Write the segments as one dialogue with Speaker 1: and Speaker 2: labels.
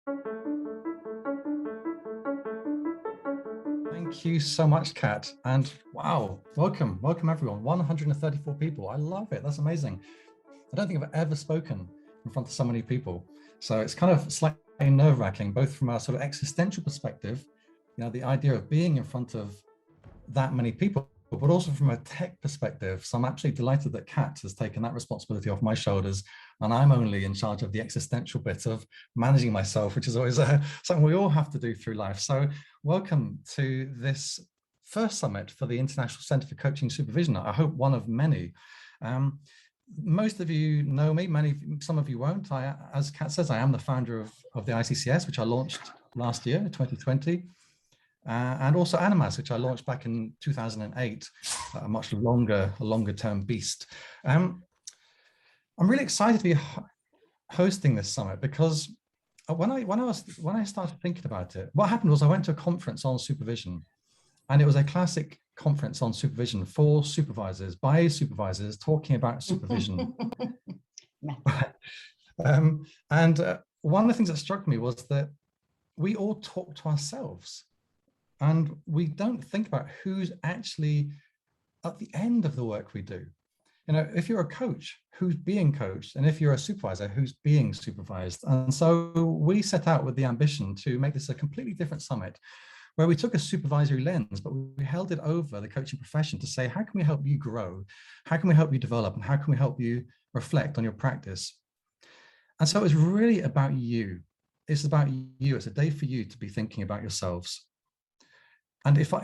Speaker 1: Thank you so much, Kat. And wow, welcome everyone. 134 people. I love it. That's amazing. I don't think I've ever spoken in front of so many people. So it's kind of slightly nerve-wracking, both from a sort of existential perspective, the idea of being in front of that many people, but also from a tech perspective. So I'm absolutely delighted that Kat has taken that responsibility off my shoulders, and I'm only in charge of the existential bit of managing myself, which is always something we all have to do through life. So welcome to this first summit for the International Centre for Coaching Supervision. I hope one of many. Most of you know me, some of you won't. As Kat says, I am the founder of the ICCS, which I launched last year, 2020. And also Animas, which I launched back in 2008, a much longer term beast. I'm really excited to be hosting this summit because when I started thinking about it, what happened was I went to a conference on supervision, and it was a classic conference on supervision for supervisors, by supervisors, talking about supervision. And one of the things that struck me was that we all talk to ourselves. And we don't think about who's actually at the end of the work we do. If you're a coach, who's being coached? And if you're a supervisor, who's being supervised? And so we set out with the ambition to make this a completely different summit, where we took a supervisory lens, but we held it over the coaching profession to say, how can we help you grow? How can we help you develop? And how can we help you reflect on your practice? And so it's really about you. It's about you. It's a day for you to be thinking about yourselves. And if I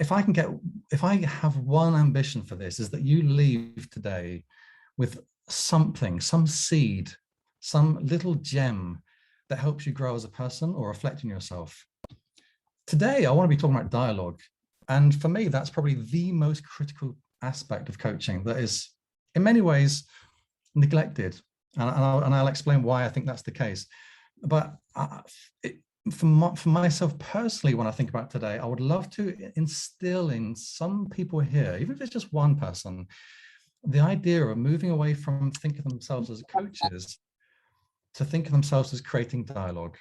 Speaker 1: have one ambition for this, is that you leave today with something, some seed, some little gem that helps you grow as a person or reflect on yourself. Today, I want to be talking about dialogue. And for me, that's probably the most critical aspect of coaching that is in many ways neglected. And I'll explain why I think that's the case. But for myself personally, when I think about today, I would love to instill in some people here, even if it's just one person, the idea of moving away from thinking of themselves as coaches to think of themselves as creating dialogue.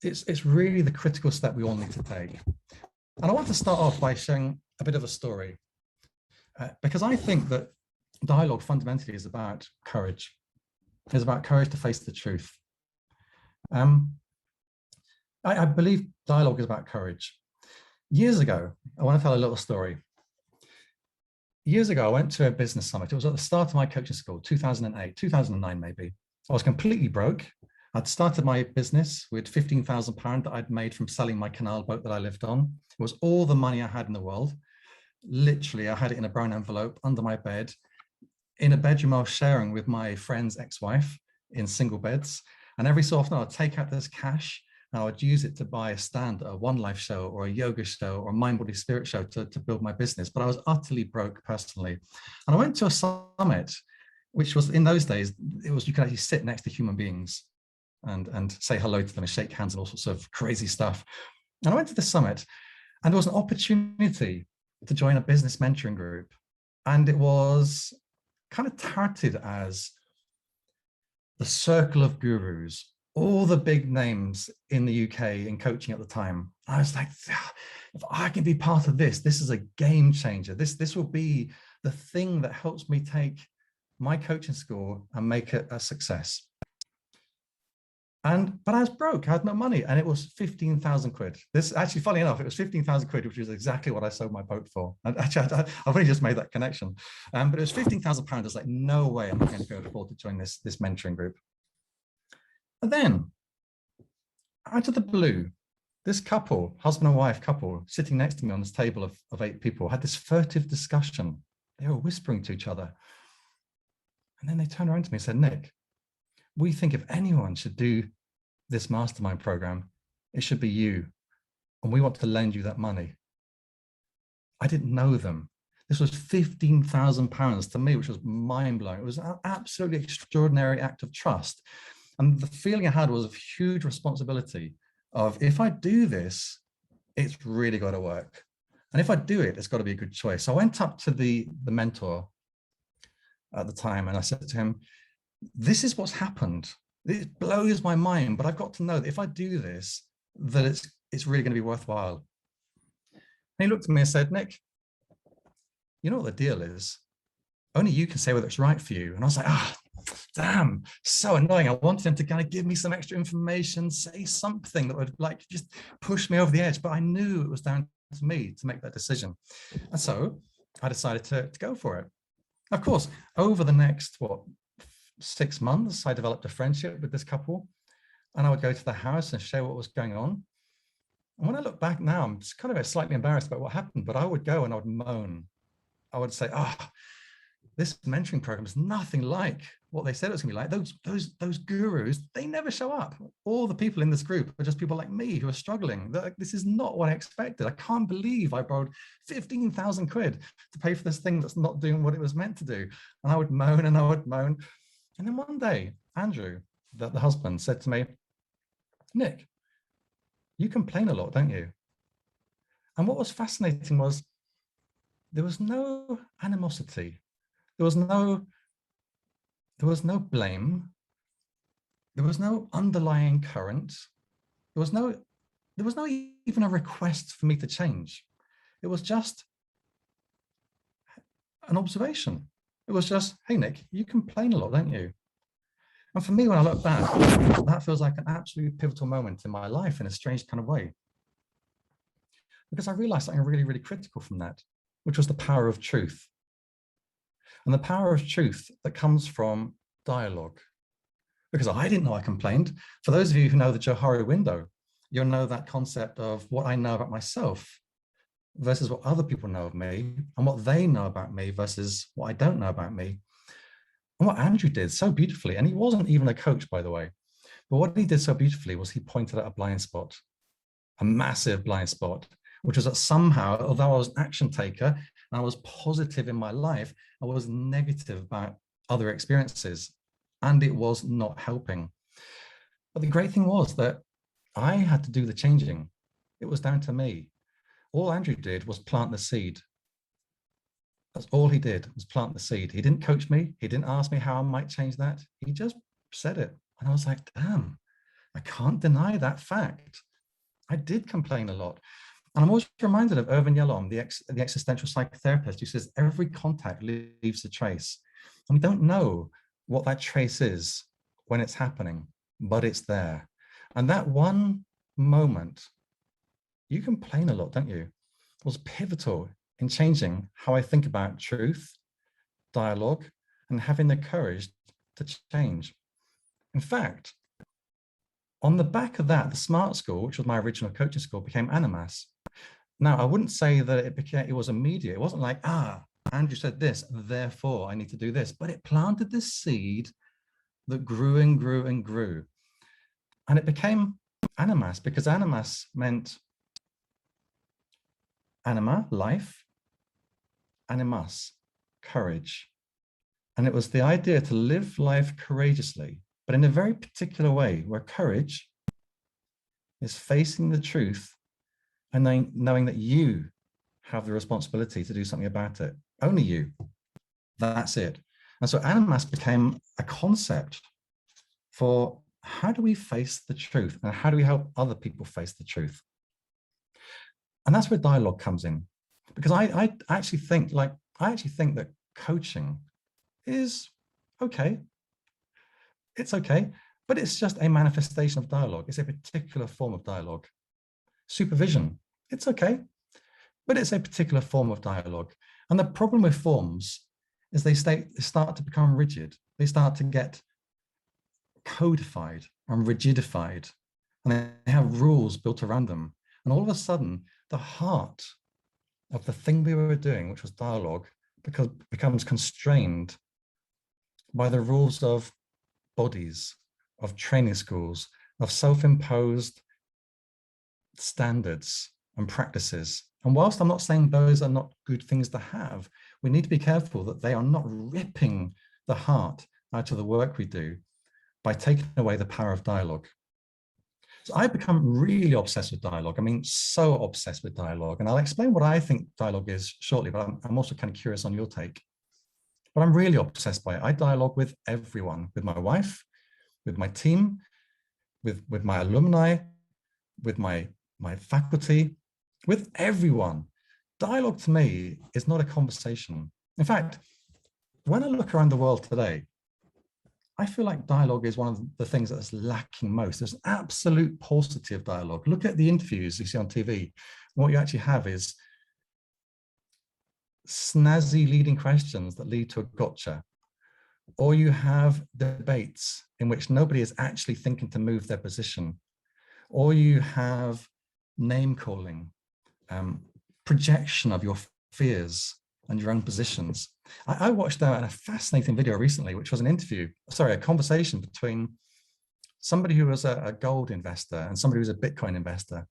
Speaker 1: It's really the critical step we all need to take. And I want to start off by sharing a bit of a story, because I think that dialogue fundamentally is about courage. It's about courage to face the truth. I believe dialogue is about courage. Years ago, I want to tell a little story. Years ago, I went to a business summit. It was at the start of my coaching school, 2008, 2009 maybe. I was completely broke. I'd started my business with £15,000 that I'd made from selling my canal boat that I lived on. It was all the money I had in the world. Literally, I had it in a brown envelope under my bed, in a bedroom I was sharing with my friend's ex-wife in single beds. And every so often I'd take out this cash and I would use it to buy a stand at a One Life show or a yoga show or a Mind Body Spirit show to build my business. But I was utterly broke personally. And I went to a summit, which was, in those days, you could actually sit next to human beings and say hello to them and shake hands and all sorts of crazy stuff. And I went to the summit, and there was an opportunity to join a business mentoring group. And it was kind of touted as the circle of gurus, all the big names in the UK in coaching at the time. I was like, if I can be part of this, this is a game changer. This will be the thing that helps me take my coaching school and make it a success. But I was broke, I had no money, and it was 15,000 quid. This actually, funny enough, it was 15,000 quid, which is exactly what I sold my boat for. And actually, I've only just made that connection. But it was £15,000. I was like, no way am I going to be able to afford to join this mentoring group. And then, out of the blue, this couple, husband and wife couple, sitting next to me on this table of 8 people, had this furtive discussion. They were whispering to each other. And then they turned around to me and said, Nick, we think if anyone should do this mastermind program, it should be you. And we want to lend you that money. I didn't know them. This was £15,000 to me, which was mind-blowing. It was an absolutely extraordinary act of trust. And the feeling I had was of huge responsibility of, if I do this, it's really got to work. And if I do it, it's got to be a good choice. So I went up to the mentor at the time and I said to him, this is what's happened. It blows my mind, but I've got to know that if I do this, that it's really going to be worthwhile. And he looked at me and said, Nick, you know what the deal is? Only you can say whether it's right for you. And I was like, damn, so annoying. I wanted him to kind of give me some extra information, say something that would like just push me over the edge. But I knew it was down to me to make that decision. And so I decided to go for it. Of course, over the next, 6 months, I developed a friendship with this couple, and I would go to the house and share what was going on. And when I look back now, I'm just kind of slightly embarrassed about what happened, but I would go and I would moan. I would say, this mentoring program is nothing like what they said it was going to be like. Those gurus, they never show up. All the people in this group are just people like me who are struggling. This is not what I expected. I can't believe I borrowed 15,000 quid to pay for this thing that's not doing what it was meant to do. And I would moan and I would moan. And then one day, Andrew, the husband, said to me, Nick, you complain a lot, don't you? And what was fascinating was there was no animosity. There was no blame. There was no underlying current. There was no even a request for me to change. It was just an observation. It was just, hey, Nick, you complain a lot, don't you? And for me, when I look back, that feels like an absolutely pivotal moment in my life in a strange kind of way. Because I realized something really, really critical from that, which was the power of truth. And the power of truth that comes from dialogue. Because I didn't know I complained. For those of you who know the Johari window, you'll know that concept of what I know about myself versus what other people know of me, and what they know about me versus what I don't know about me. And what Andrew did so beautifully, and he wasn't even a coach, by the way, but what he did so beautifully was he pointed out a blind spot, a massive blind spot, which was that somehow, although I was an action taker and I was positive in my life, I was negative about other experiences, and it was not helping. But the great thing was that I had to do the changing. It was down to me. All Andrew did was plant the seed. That's all he did, was plant the seed. He didn't coach me. He didn't ask me how I might change that. He just said it. And I was like, damn, I can't deny that fact. I did complain a lot. And I'm always reminded of Irvin Yalom, the existential psychotherapist, who says every contact leaves a trace. And we don't know what that trace is when it's happening, but it's there. And that one moment, you complain a lot, don't you, was pivotal in changing how I think about truth, dialogue, and having the courage to change. In fact, on the back of that, the Smart School, which was my original coaching school, became Animas. Now, I wouldn't say that it was immediate. It wasn't like, Andrew said this, therefore I need to do this. But it planted this seed that grew and grew and grew. And it became Animas, because Animas meant anima, life, animus, courage. And it was the idea to live life courageously, but in a very particular way, where courage is facing the truth and knowing that you have the responsibility to do something about it. Only you. That's it. And so Animas became a concept for how do we face the truth and how do we help other people face the truth? And that's where dialogue comes in, because I actually think that coaching is okay. It's okay, but it's just a manifestation of dialogue. It's a particular form of dialogue. Supervision, it's okay, but it's a particular form of dialogue. And the problem with forms is they start to become rigid. They start to get codified and rigidified, and they have rules built around them. And all of a sudden, the heart of the thing we were doing, which was dialogue, becomes constrained by the rules of bodies, of training schools, of self-imposed standards and practices. And whilst I'm not saying those are not good things to have, we need to be careful that they are not ripping the heart out of the work we do by taking away the power of dialogue. So I've become really obsessed with dialogue. I mean, so obsessed with dialogue. And I'll explain what I think dialogue is shortly, but I'm also kind of curious on your take. But I'm really obsessed by it. I dialogue with everyone, with my wife, with my team, with my alumni, with my faculty, with everyone. Dialogue to me is not a conversation. In fact, when I look around the world today, I feel like dialogue is one of the things that's lacking most. There's absolute paucity of dialogue. Look at the interviews you see on TV. What you actually have is snazzy leading questions that lead to a gotcha. Or you have debates in which nobody is actually thinking to move their position. Or you have name calling, projection of your fears and your own positions. I watched a fascinating video recently, which was a conversation between somebody who was a gold investor and somebody who was a Bitcoin investor.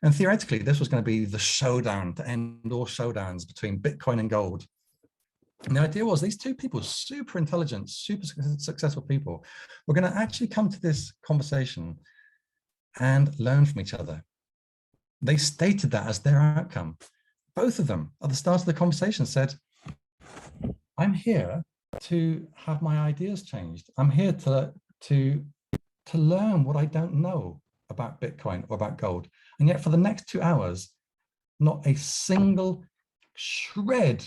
Speaker 1: And theoretically, this was going to be the showdown to end all showdowns between Bitcoin and gold. And the idea was these two people, super intelligent, super successful people, were going to actually come to this conversation and learn from each other. They stated that as their outcome. Both of them at the start of the conversation said, I'm here to have my ideas changed. I'm here to learn what I don't know about Bitcoin or about gold. And yet for the next 2 hours, not a single shred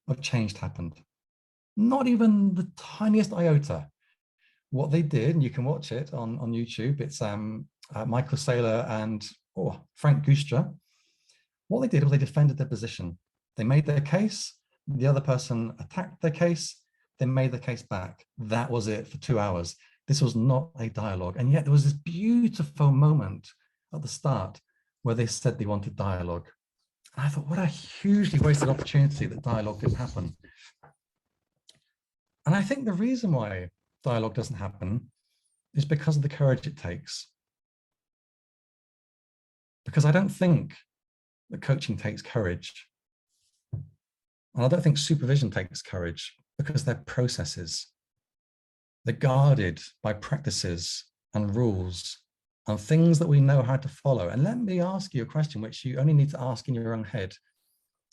Speaker 1: of change happened. Not even the tiniest iota. What they did, and you can watch it on YouTube, it's Michael Saylor and Frank Gustra. What they did was they defended their position. They made their case, the other person attacked their case, they made the case back. That was it for 2 hours. This was not a dialogue. And yet there was this beautiful moment at the start where they said they wanted dialogue. And I thought, what a hugely wasted opportunity that dialogue didn't happen. And I think the reason why dialogue doesn't happen is because of the courage it takes. Because I don't think that coaching takes courage. And I don't think supervision takes courage, because they're processes. They're guarded by practices and rules and things that we know how to follow. And let me ask you a question which you only need to ask in your own head.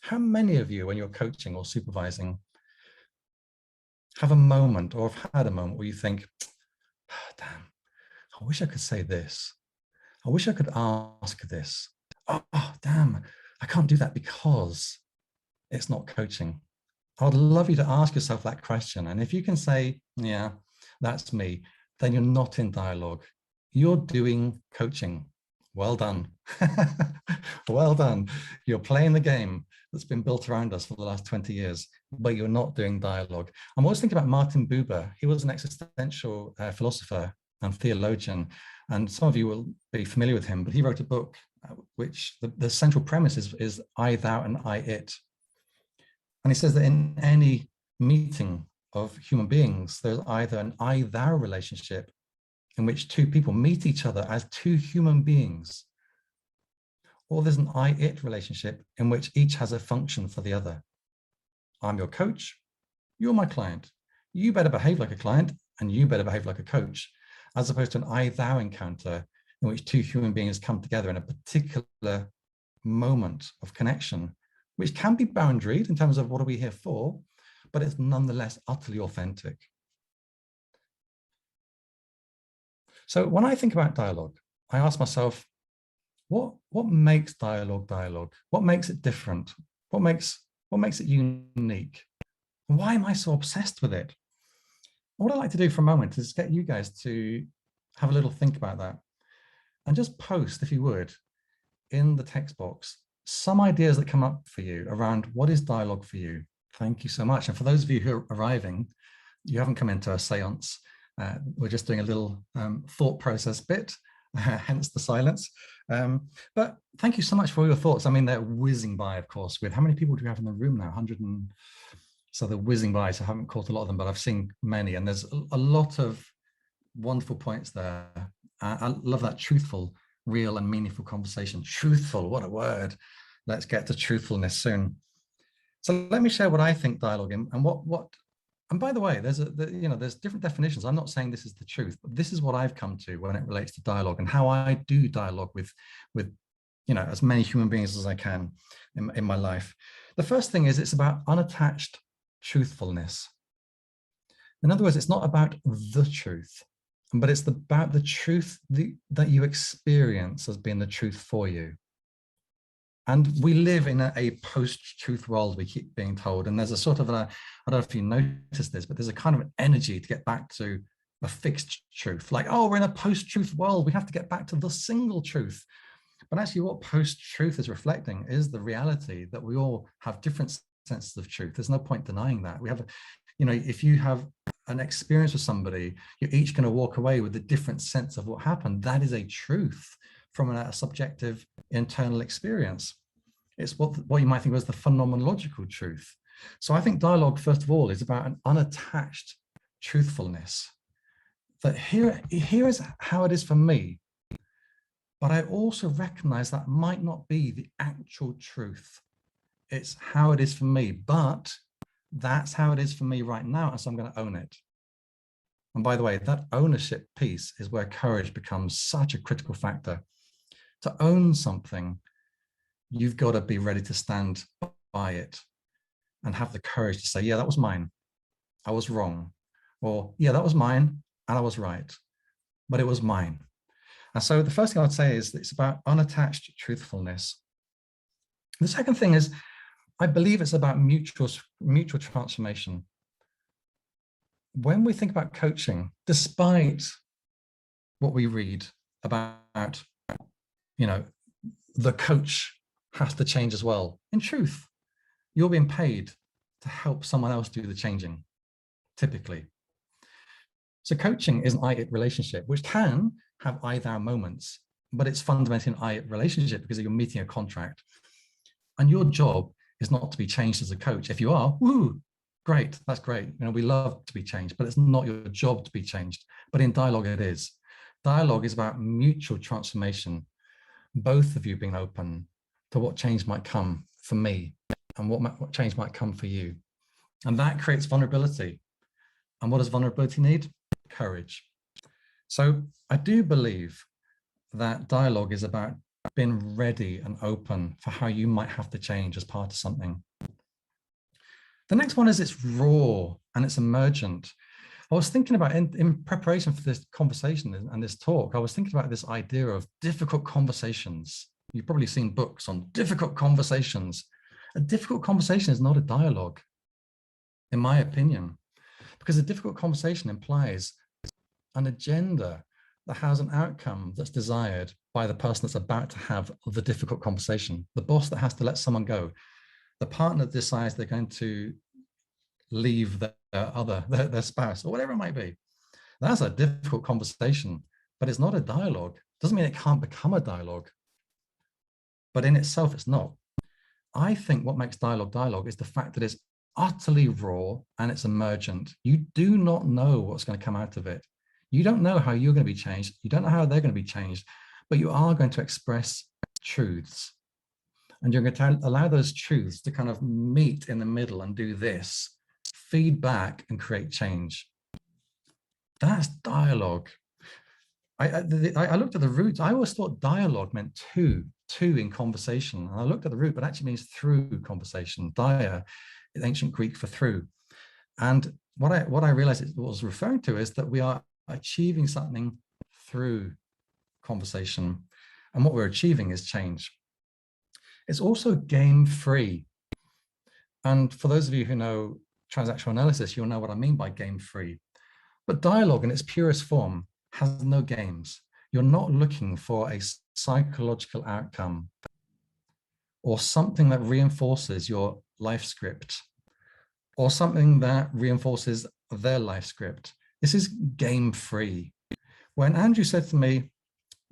Speaker 1: How many of you, when you're coaching or supervising, have a moment or have had a moment where you think, oh, damn, I wish I could say this. I wish I could ask this. Oh, damn, I can't do that because it's not coaching. I would love you to ask yourself that question. And if you can say, yeah, that's me, then you're not in dialogue. You're doing coaching. Well done. Well done. You're playing the game that's been built around us for the last 20 years, but you're not doing dialogue. I'm always thinking about Martin Buber. He was an existential philosopher and theologian, and some of you will be familiar with him, but he wrote a book which the central premise is I, thou, and I, it. And he says that in any meeting of human beings, there's either an I, thou relationship in which two people meet each other as two human beings, or there's an I, it relationship in which each has a function for the other. I'm your coach, you're my client. You better behave like a client and you better behave like a coach, as opposed to an I, thou encounter in which two human beings come together in a particular moment of connection, which can be boundaried in terms of what are we here for, but it's nonetheless utterly authentic. So when I think about dialogue, I ask myself, what makes dialogue dialogue? What makes it different? What makes it unique? And why am I so obsessed with it? And what I'd like to do for a moment is get you guys to have a little think about that and just post, if you would, in the text box, some ideas that come up for you around what is dialogue for you. Thank you so much. And for those of you who are arriving, you haven't come into a seance. We're just doing a little thought process bit, hence the silence. But thank you so much for all your thoughts. I mean, they're whizzing by, of course, with how many people do we have in the room now? 100 and so they're whizzing by. So I haven't caught a lot of them, but I've seen many, and there's a lot of wonderful points there. I love that truthful, real and meaningful conversation. Truthful, what a word. Let's get to truthfulness soon. So let me share what I think dialogue in, and and by the way, there's different definitions. I'm not saying this is the truth, but this is what I've come to when it relates to dialogue and how I do dialogue with as many human beings as I can in my life. The first thing is it's about unattached truthfulness. In other words, it's not about the truth. but it's about the truth that you experience as being the truth for you. And we live in a post-truth world, we keep being told. And there's a sort of I don't know if you noticed this, but there's a kind of energy to get back to a fixed truth. Like, oh, we're in a post-truth world, we have to get back to the single truth. But actually what post-truth is reflecting is the reality that we all have different senses of truth. There's no point denying that. We have, if you have an experience with somebody, you're each going to walk away with a different sense of what happened. That is a truth from a subjective internal experience. It's what you might think was the phenomenological truth. So I think dialogue, first of all, is about an unattached truthfulness. That here is how it is for me. But I also recognize that might not be the actual truth. It's how it is for me, but that's how it is for me right now, and so I'm going to own it. And by the way, that ownership piece is where courage becomes such a critical factor. To own something, you've got to be ready to stand by it and have the courage to say, yeah, that was mine. I was wrong. Or, yeah, that was mine and I was right, but it was mine. And so the first thing I would say is that it's about unattached truthfulness. The second thing is, I believe it's about mutual transformation. When we think about coaching, despite what we read about, the coach has to change as well. In truth, you're being paid to help someone else do the changing, typically. So coaching is an I-it relationship, which can have I-thou moments, but it's fundamentally an I-it relationship because you're meeting a contract. And your job is not to be changed as a coach. If you are, woo, great, that's great. We love to be changed, but it's not your job to be changed. But in dialogue, it is. Dialogue is about mutual transformation. Both of you being open to what change might come for me and what change might come for you. And that creates vulnerability. And what does vulnerability need? Courage. So I do believe that dialogue is about being ready and open for how you might have to change as part of something. The next one is it's raw and it's emergent. I was thinking about in preparation for this conversation and this talk, I was thinking about this idea of difficult conversations. You've probably seen books on difficult conversations. A difficult conversation is not a dialogue, in my opinion, because a difficult conversation implies an agenda that has an outcome that's desired by the person that's about to have the difficult conversation, the boss that has to let someone go, the partner that decides they're going to leave their spouse, or whatever it might be. That's a difficult conversation, but it's not a dialogue. Doesn't mean it can't become a dialogue, but in itself, it's not. I think what makes dialogue is the fact that it's utterly raw and it's emergent. You do not know what's going to come out of it. You don't know how you're going to be changed. You don't know how they're going to be changed, but you are going to express truths. And you're going to allow those truths to kind of meet in the middle and do this, feedback and create change. That's dialogue. I looked at the roots. I always thought dialogue meant two in conversation. And I looked at the root, but it actually means through conversation. Dia is ancient Greek for through. And what I realized it was referring to is that we are achieving something through conversation. And what we're achieving is change. It's also game free. And for those of you who know transactional analysis, you'll know what I mean by game free. But dialogue in its purest form has no games. You're not looking for a psychological outcome or something that reinforces your life script or something that reinforces their life script. This is game free. When Andrew said to me,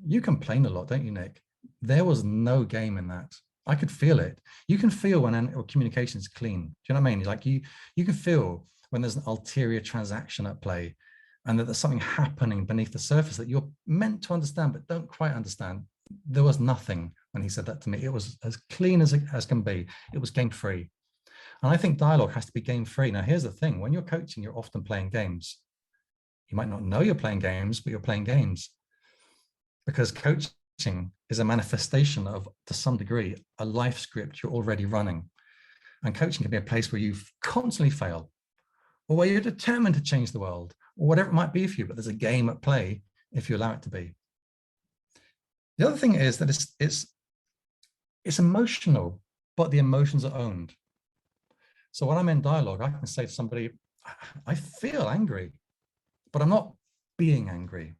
Speaker 1: you complain a lot, don't you, Nick? There was no game in that. I could feel it. You can feel when communication is clean. Do you know what I mean? Like you can feel when there's an ulterior transaction at play and that there's something happening beneath the surface that you're meant to understand but don't quite understand. There was nothing when he said that to me. It was as clean as can be. It was game free. And I think dialogue has to be game free. Now, here's the thing. When you're coaching, you're often playing games. You might not know you're playing games, but you're playing games. Because coaching is a manifestation of, to some degree, a life script you're already running. And coaching can be a place where you constantly fail, or where you're determined to change the world, or whatever it might be for you, but there's a game at play if you allow it to be. The other thing is that it's emotional, but the emotions are owned. So when I'm in dialogue, I can say to somebody, I feel angry, but I'm not being angry.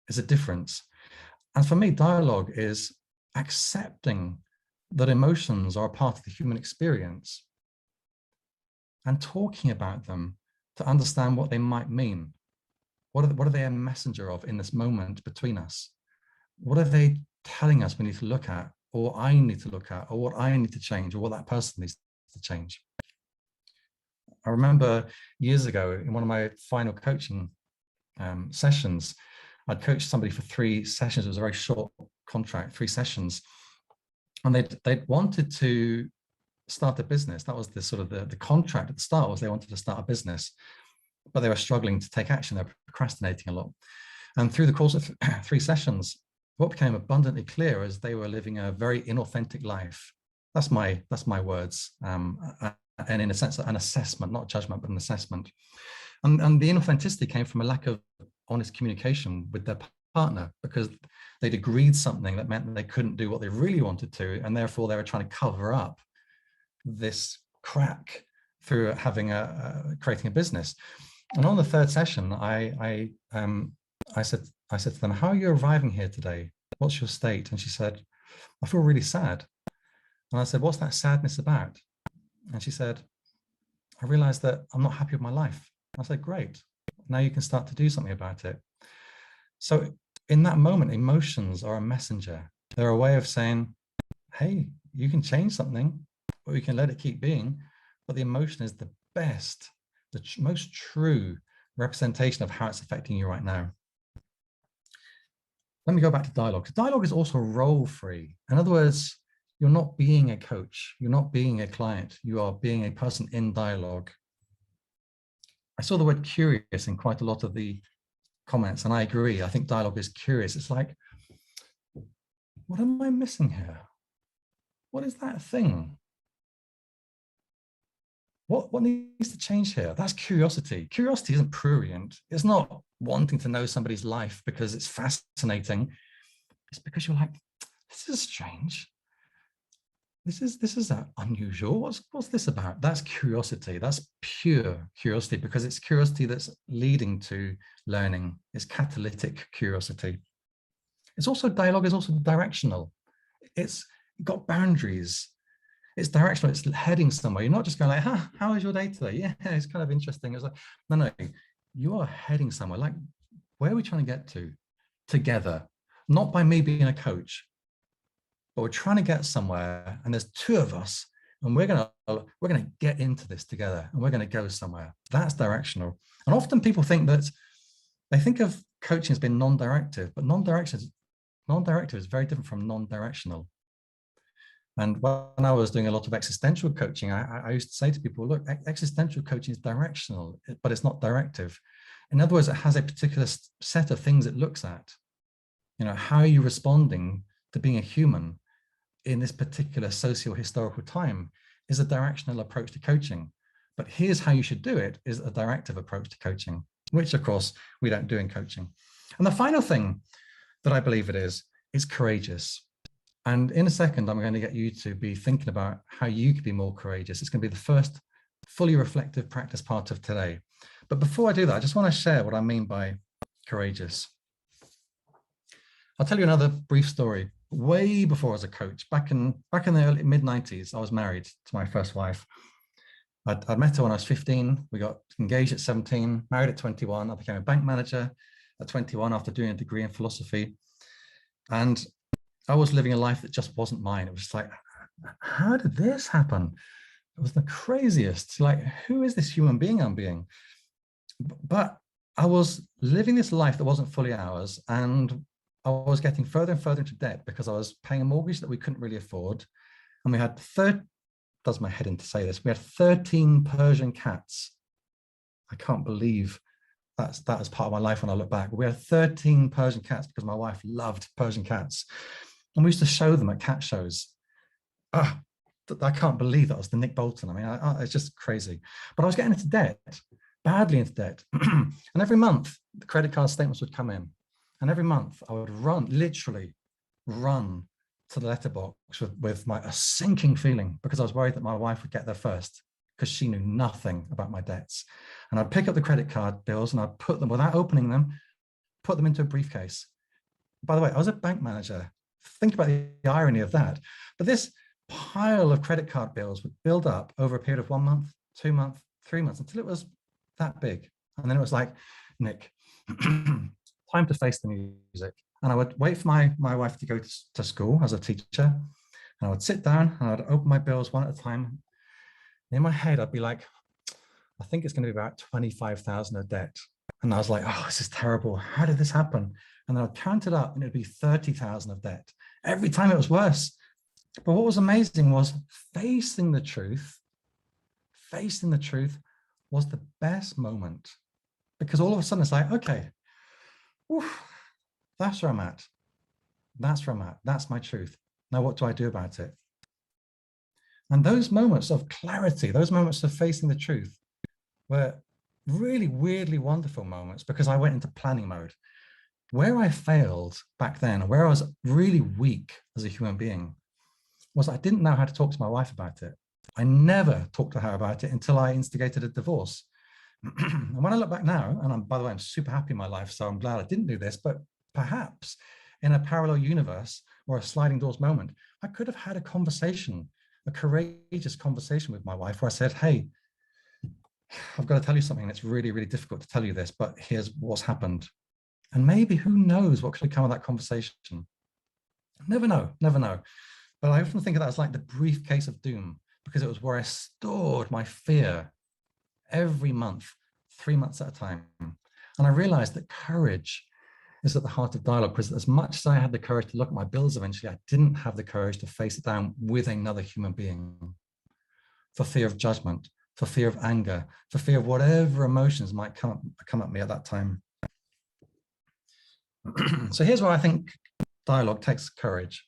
Speaker 1: There's a difference. And for me, dialogue is accepting that emotions are a part of the human experience and talking about them to understand what they might mean. What are they a messenger of in this moment between us? What are they telling us we need to look at, or I need to look at, or what I need to change, or what that person needs to change? I remember years ago in one of my final coaching sessions, I'd coached somebody for 3 sessions. It was a very short contract, 3 sessions. And they'd wanted to start a business. That was the sort of the contract at the start, was they wanted to start a business, but they were struggling to take action. They were procrastinating a lot. And through the course of 3 sessions, what became abundantly clear is they were living a very inauthentic life. That's my words. And in a sense, an assessment, not judgment, but an assessment. And the inauthenticity came from a lack of honest communication with their partner, because they'd agreed something that meant that they couldn't do what they really wanted to, and therefore they were trying to cover up this crack through creating a business. And on the 3rd session, I said to them, "How are you arriving here today? What's your state?" And she said, "I feel really sad." And I said, "What's that sadness about?" And she said, "I realized that I'm not happy with my life." I said, "Great. Now you can start to do something about it." So in that moment, emotions are a messenger. They're a way of saying, hey, you can change something, or you can let it keep being. But the emotion is the best, the most true representation of how it's affecting you right now. Let me go back to dialogue. Dialogue is also role-free. In other words, you're not being a coach, you're not being a client, you are being a person in dialogue. I saw the word curious in quite a lot of the comments, and I agree. I think dialogue is curious. It's like, what am I missing here? What is that thing? What needs to change here? That's curiosity. Curiosity isn't prurient. It's not wanting to know somebody's life because it's fascinating. It's because you're like, this is strange. This is unusual. What's this about? That's curiosity. That's pure curiosity, because it's curiosity that's leading to learning. It's catalytic curiosity. It's also, dialogue is also directional. It's got boundaries. It's directional. It's heading somewhere. You're not just going like, how is your day today? Yeah, it's kind of interesting. It's like, no, you are heading somewhere. Like, where are we trying to get to together? Not by me being a coach, but we're trying to get somewhere, and there's 2 of us, and we're gonna get into this together, and we're gonna go somewhere. That's directional. And often people think that they think of coaching as being non-directive, but non-directive is very different from non-directional. And when I was doing a lot of existential coaching, I used to say to people, look, existential coaching is directional, but it's not directive. In other words, it has a particular set of things it looks at. You know, how are you responding to being a human in this particular socio-historical time is a directional approach to coaching. But here's how you should do it is a directive approach to coaching, which of course we don't do in coaching. And the final thing that I believe it is courageous. And in a second, I'm going to get you to be thinking about how you could be more courageous. It's going to be the first fully reflective practice part of today. But before I do that, I just want to share what I mean by courageous. I'll tell you another brief story. Way before I was a coach, back in the early mid-90s, I was married to my first wife. I met her when I was 15. We got engaged at 17, married at 21. I became a bank manager at 21 after doing a degree in philosophy. And I was living a life that just wasn't mine. It was just like, how did this happen? It was the craziest. Like, who is this human being I'm being? But I was living this life that wasn't fully ours, and I was getting further and further into debt because I was paying a mortgage that we couldn't really afford. And we had does my head in to say this, we had 13 Persian cats. I can't believe that was part of my life when I look back. We had 13 Persian cats because my wife loved Persian cats. And we used to show them at cat shows. I can't believe that was the Nick Bolton. I mean, it's just crazy. But I was getting into debt. badly into debt. And every month, the credit card statements would come in. And every month, I would run, literally run to the letterbox with a sinking feeling, because I was worried that my wife would get there first, because she knew nothing about my debts. And I'd pick up the credit card bills and I'd put them, without opening them, put them into a briefcase. By the way, I was a bank manager. Think about the irony of that. But this pile of credit card bills would build up over a period of 1 month, 2 months, 3 months, until it was that big. And then it was like, Nick, time to face the music. And I would wait for my wife to go to school as a teacher. And I would sit down and I'd open my bills one at a time. In my head, I'd be like, I think it's going to be about 25,000 of debt. And I was like, oh, this is terrible. How did this happen? And then I'd count it up and it'd be 30,000 of debt. Every time it was worse. But what was amazing was facing the truth was the best moment, because all of a sudden it's like, okay, oof, that's where I'm at. That's where I'm at. That's my truth. Now, what do I do about it? And those moments of clarity, those moments of facing the truth were really weirdly wonderful moments, because I went into planning mode. Where I failed back then, where I was really weak as a human being, was I didn't know how to talk to my wife about it. I never talked to her about it until I instigated a divorce. And when I look back now, and by the way, I'm super happy in my life, so I'm glad I didn't do this, but perhaps in a parallel universe or a sliding doors moment, I could have had a conversation, a courageous conversation with my wife, where I said, hey, I've got to tell you something. It's really, really difficult to tell you this, but here's what's happened. And maybe, who knows what could have come of that conversation? Never know, never know. But I often think of that as like the briefcase of doom, because it was where I stored my fear every month, 3 months at a time. And I realized that courage is at the heart of dialogue, because as much as I had the courage to look at my bills eventually, I didn't have the courage to face it down with another human being, for fear of judgment, for fear of anger, for fear of whatever emotions might come at me at that time. So here's where I think dialogue takes courage.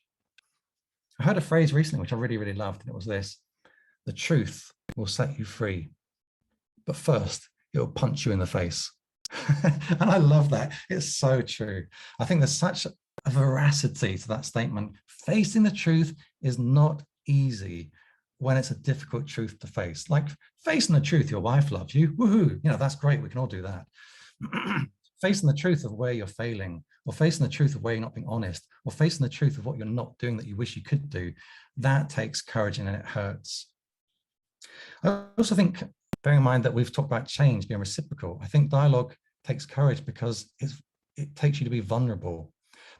Speaker 1: I heard a phrase recently, which I really, really loved, and it was this: the truth will set you free, but first it will punch you in the face. And I love that. It's so true. I think there's such a veracity to that statement. Facing the truth is not easy when it's a difficult truth to face. Like facing the truth, your wife loves you, woohoo, that's great, we can all do that. Facing the truth of where you're failing, or facing the truth of where you're not being honest, or facing the truth of what you're not doing that you wish you could do, that takes courage and it hurts. I also think, bearing in mind that we've talked about change being reciprocal, I think dialogue takes courage because it takes you to be vulnerable,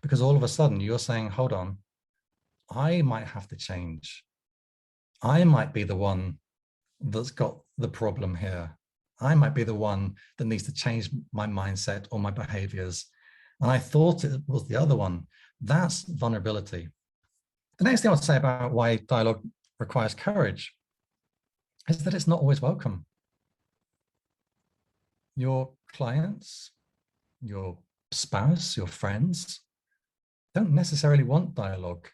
Speaker 1: because all of a sudden you're saying, hold on, I might have to change. I might be the one that's got the problem here. I might be the one that needs to change my mindset or my behaviors. And I thought it was the other one. That's vulnerability. The next thing I would say about why dialogue requires courage is that it's not always welcome. Your clients, your spouse, your friends don't necessarily want dialogue.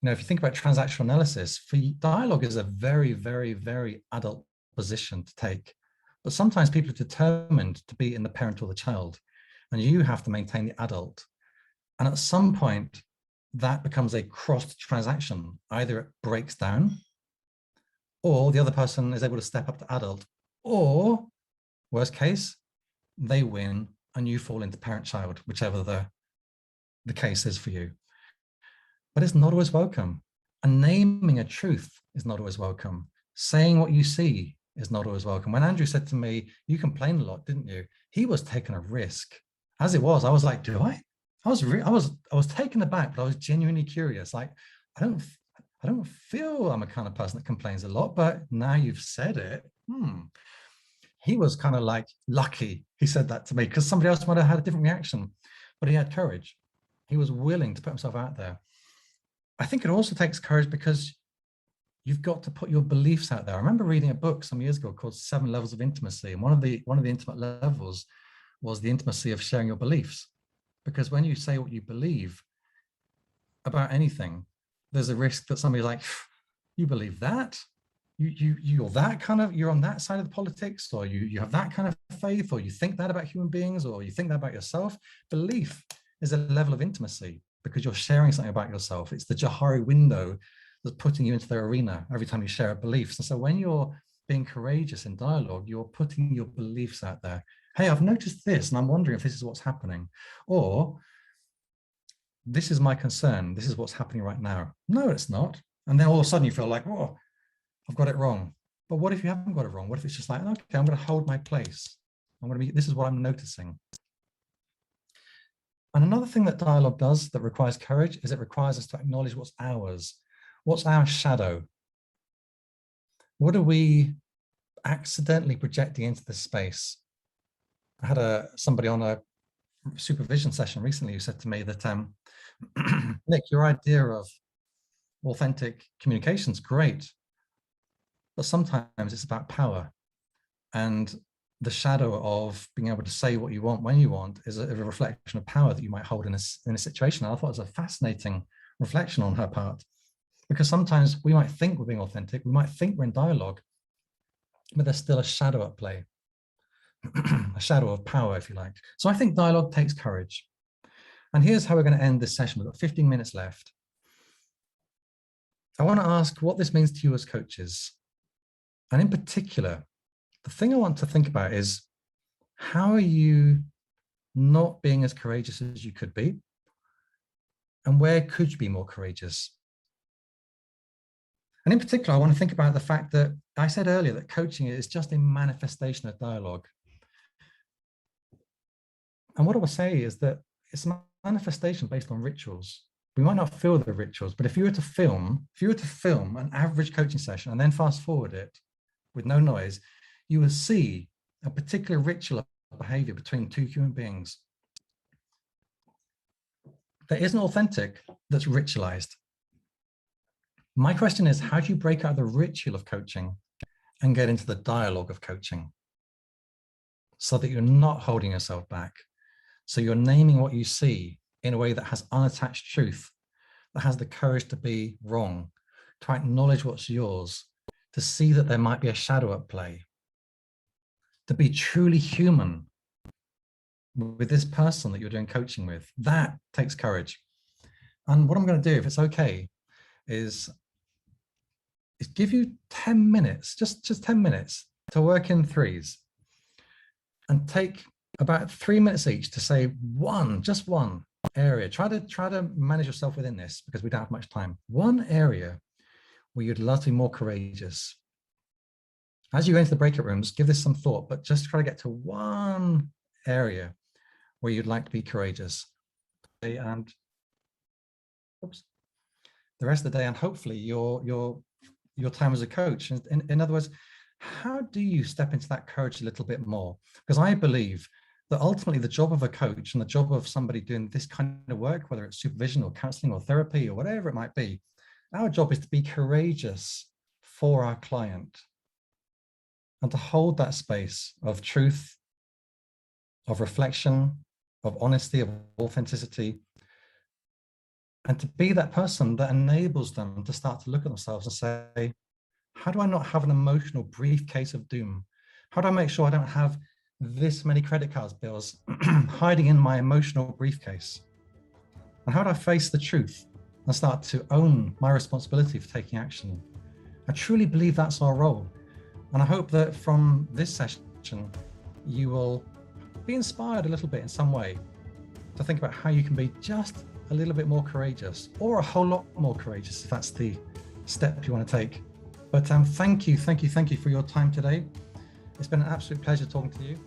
Speaker 1: If you think about transactional analysis, for dialogue is a very, very, very adult position to take. But sometimes people are determined to be in the parent or the child, and you have to maintain the adult. And at some point, that becomes a crossed transaction. Either it breaks down, or the other person is able to step up to adult, or worst case, they win and you fall into parent-child, whichever the case is for you. But it's not always welcome. And naming a truth is not always welcome. Saying what you see is not always welcome. When Andrew said to me, you complain a lot, didn't you? He was taking a risk. As it was, I was like, do I? I was taken aback, but I was genuinely curious. Like, I don't feel I'm a kind of person that complains a lot, but now you've said it. He was kind of like lucky he said that to me, because somebody else might have had a different reaction, but he had courage. He was willing to put himself out there. I think it also takes courage because you've got to put your beliefs out there. I remember reading a book some years ago called 7 Levels of Intimacy. And one of the intimate levels was the intimacy of sharing your beliefs. Because when you say what you believe about anything, there's a risk that somebody's like, you believe that? You're that kind of, you're on that side of the politics, or you have that kind of faith, or you think that about human beings, or you think that about yourself. Belief is a level of intimacy because you're sharing something about yourself. It's the Johari window that's putting you into their arena every time you share a belief. And so when you're being courageous in dialogue, you're putting your beliefs out there. Hey, I've noticed this, and I'm wondering if this is what's happening. Or, this is my concern. This is what's happening right now. No, it's not. And then all of a sudden you feel like, oh, I've got it wrong. But what if you haven't got it wrong? What if it's just like, okay, I'm going to hold my place. This is what I'm noticing. And another thing that dialogue does that requires courage is it requires us to acknowledge what's ours. What's our shadow? What are we accidentally projecting into this space? I had somebody on a supervision session recently who said to me that, Nick, your idea of authentic communication is great, but sometimes it's about power. And the shadow of being able to say what you want when you want is a reflection of power that you might hold in a situation. And I thought it was a fascinating reflection on her part, because sometimes we might think we're being authentic, we might think we're in dialogue, but there's still a shadow at play, a shadow of power, if you like. So I think dialogue takes courage. And here's how we're going to end this session. We've got 15 minutes left. I want to ask what this means to you as coaches. And in particular, the thing I want to think about is, how are you not being as courageous as you could be? And where could you be more courageous? And in particular, I want to think about the fact that I said earlier that coaching is just a manifestation of dialogue. And what I will say is that it's a manifestation based on rituals. We might not feel the rituals, but if you were to film an average coaching session and then fast forward it with no noise, you will see a particular ritual of behavior between two human beings that isn't authentic, that's ritualized. My question is, how do you break out the ritual of coaching and get into the dialogue of coaching so that you're not holding yourself back? So you're naming what you see in a way that has unattached truth, that has the courage to be wrong, to acknowledge what's yours, to see that there might be a shadow at play, to be truly human with this person that you're doing coaching with. That takes courage. And what I'm going to do, if it's okay, is give you 10 minutes, just 10 minutes to work in threes, and take about 3 minutes each to say just one area. Try to manage yourself within this, because we don't have much time. One area where you'd love to be more courageous. As you go into the breakout rooms, give this some thought, but just try to get to one area where you'd like to be courageous. And the rest of the day, and hopefully your time as a coach. In other words, how do you step into that courage a little bit more? Because I believe that ultimately the job of a coach and the job of somebody doing this kind of work, whether it's supervision or counseling or therapy or whatever it might be, our job is to be courageous for our client and to hold that space of truth, of reflection, of honesty, of authenticity, and to be that person that enables them to start to look at themselves and say, how do I not have an emotional briefcase of doom? How do I make sure I don't have this many credit cards bills hiding in my emotional briefcase? And how do I face the truth and start to own my responsibility for taking action? I truly believe that's our role. And I hope that from this session, you will be inspired a little bit in some way to think about how you can be just a little bit more courageous, or a whole lot more courageous, if that's the step you want to take. But thank you for your time today. It's been an absolute pleasure talking to you.